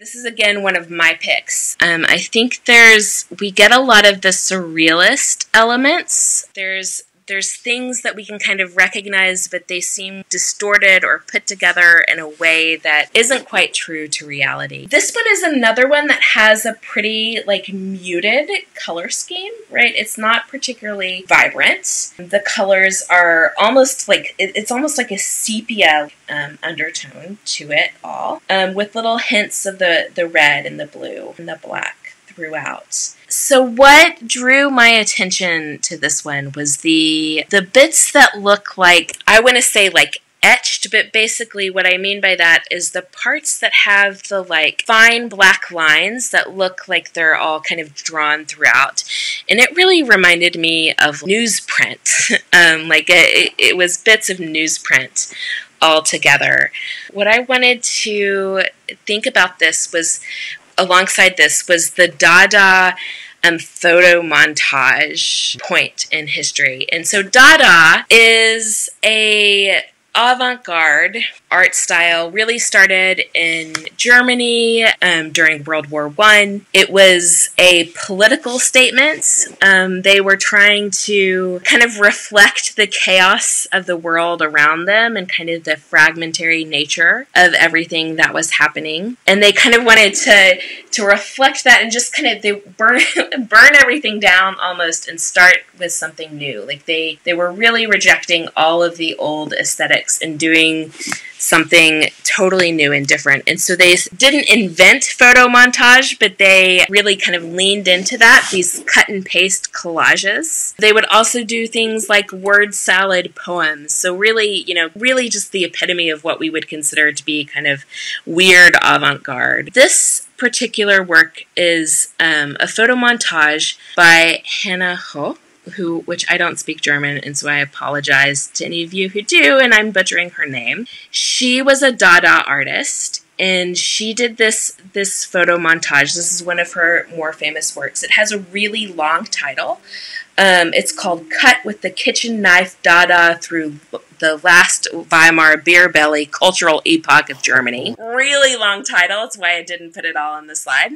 This is again one of my picks. I think we get a lot of the surrealist elements. There's things that we can kind of recognize, but they seem distorted or put together in a way that isn't quite true to reality. This one is another one that has a pretty muted color scheme, right? It's not particularly vibrant. The colors are almost it's almost like a sepia undertone to it all, with little hints of the red and the blue and the black throughout. So what drew my attention to this one was the bits that look like, I want to say etched, but basically what I mean by that is the parts that have the fine black lines that look like they're all kind of drawn throughout. And it really reminded me of newsprint. It was bits of newsprint all together. What I wanted to think about alongside this was the Dada photo montage point in history. And so Dada is a avant-garde art style, really started in Germany during World War I. It was a political statement. They were trying to kind of reflect the chaos of the world around them and kind of the fragmentary nature of everything that was happening. And they kind of wanted to reflect that and just kind of they burn everything down almost and start with something new. They were really rejecting all of the old aesthetics and doing something totally new and different. And so they didn't invent photo montage, but they really kind of leaned into that, these cut and paste collages. They would also do things like word salad poems. So really, really just the epitome of what we would consider to be kind of weird avant-garde. This particular work is a photo montage by Höch, which I don't speak German, and so I apologize to any of you who do, and I'm butchering her name. She was a Dada artist, and she did this photo montage. This is one of her more famous works. It has a really long title. It's called Cut with the Kitchen Knife Dada Through the Last Weimar Beer Belly Cultural Epoch of Germany. Really long title. That's why I didn't put it all on the slide.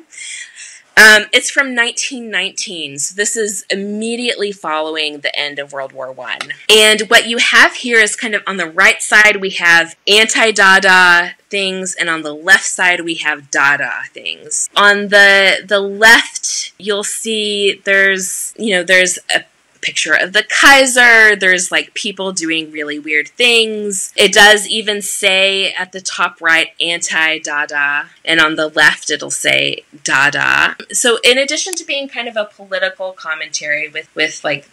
It's from 1919, so this is immediately following the end of World War I. And what you have here is kind of on the right side we have anti-Dada things, and on the left side we have Dada things. On the left, you'll see there's a picture of the Kaiser. There's people doing really weird things. It does even say at the top right anti-Dada, and on the left it'll say Dada. So in addition to being kind of a political commentary with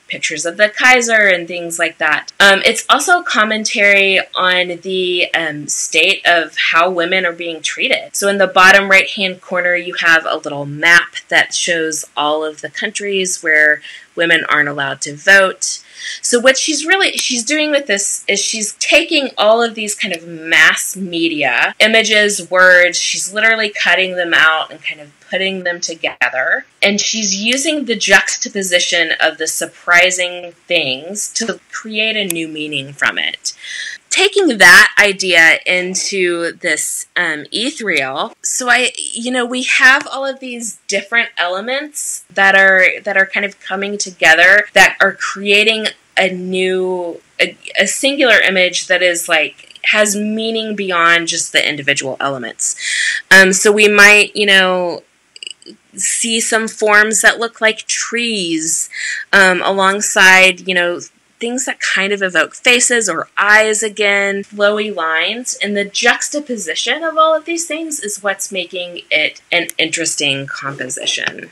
pictures of the Kaiser and things like that, it's also a commentary on the state of how women are being treated. So in the bottom right hand corner you have a little map that shows all of the countries where women aren't allowed to vote. So what she's doing with this is she's taking all of these kind of mass media images, words, she's literally cutting them out and kind of putting them together. And she's using the juxtaposition of the surprising things to create a new meaning from it. Taking that idea into this ethereal, so we have all of these different elements that are kind of coming together that are creating a singular image that is has meaning beyond just the individual elements. So we might see some forms that look like trees alongside things that kind of evoke faces or eyes again, flowy lines, and the juxtaposition of all of these things is what's making it an interesting composition.